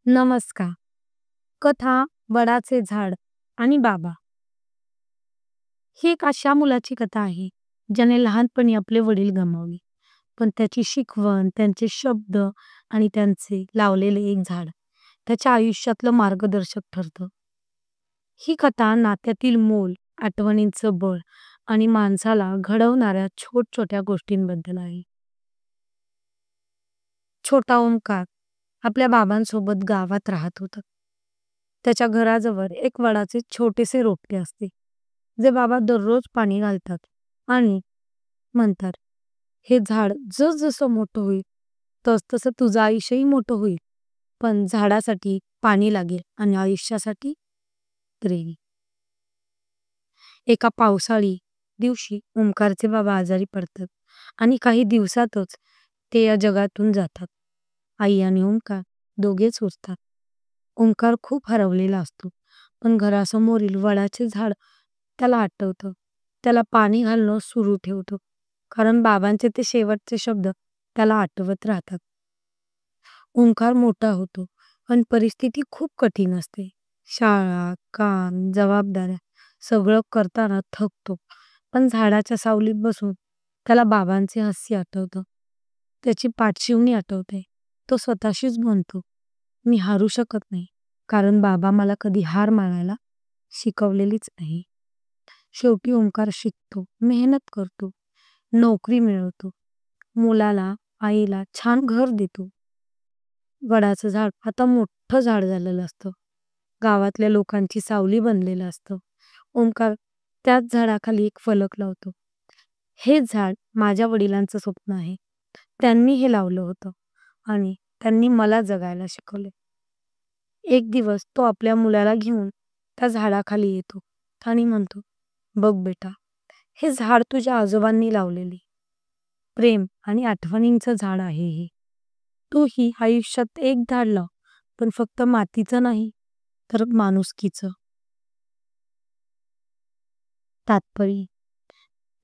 नमस्कार. कथा वडाचे झाड आणि बाबा. ही एक अशा मुलाची कथा आहे ज्याने लहानपणी आपले वडील गमावले, पण त्याची शिकवण, त्यांचे शब्द आणि त्यांचे लावलेले एक झाड त्याच्या आयुष्यातलं मार्गदर्शक ठरतं. ही कथा नात्यातील मोल, आठवणींचं बळ आणि माणसाला घडवणाऱ्या छोट-छोट्या गोष्टींबद्दल आहे. छोटा ओमकार आपल्या बाबांसोबत गावात राहत होता. त्याच्या घराजवळ एक वडाचे छोटेसे रोपटे असते, जे बाबा दररोज पाणी घालतात आणि म्हणतात, "हे झाड जसं मोठं होईल, तसं तुझं आयुष्यही मोठं होईल. पण झाडासाठी पाणी लागेल आणि आयुष्यासाठी प्रेम." एका पावसाळी दिवशी ओंकारचे बाबा आजारी पडतात आणि काही दिवसातच ते या जगातून जातात. आई आणि ओंकार दोघेच उरतात. ओंकार खूप हरवलेला असतो, पण घरासमोरील वडाचे झाड त्याला आठवतं. त्याला पाणी घालणं सुरू ठेवतो, कारण बाबांचे ते शेवटचे शब्द त्याला आठवत राहतात. ओंकार मोठा होतो, पण परिस्थिती खूप कठीण असते. शाळा, काम, जबाबदाऱ्या सगळं करताना थकतो. पण झाडाच्या सावलीत बसून त्याला बाबांचे हास्य आठवतं. त्याची पाठशिवणी आठवते. तो स्वतःशीच म्हणतो, "मी हारू शकत नाही, कारण बाबा मला कधी हार मानायला शिकवलेलीच नाही." शेवटी ओंकार शिकतो, मेहनत करतो, नोकरी मिळवतो, मुलाला, आईला छान घर देतो. वडाचं झाड आता मोठं झाड झालेलं असतं. गावातल्या लोकांची सावली बनलेलं असतं. ओंकार त्याच झाडाखाली एक फलक लावतो. हे झाड माझ्या वडिलांचं स्वप्न आहे. त्यांनी हे लावलं होतं आणि त्यांनी मला जगायला शिकवले. एक दिवस तो आपल्या मुलाला घेऊन त्या झाडाखाली येतो आणि म्हणतो, "बघ बेटा, हे झाड तुझ्या आजोबांनी लावलेले प्रेम आणि आठवणींचं झाड आहे हे. तू ही आयुष्यात एक झाड लाव, पण फक्त मातीचं नाही, तर माणुसकीचं." तात्पर्य: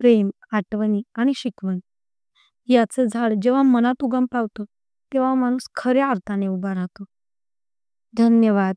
प्रेम, आठवणी आणि शिकवण याचं झाड जेव्हा मनात उगम पावतं, तेव्हा माणूस खऱ्या अर्थाने उभा राहतो. धन्यवाद.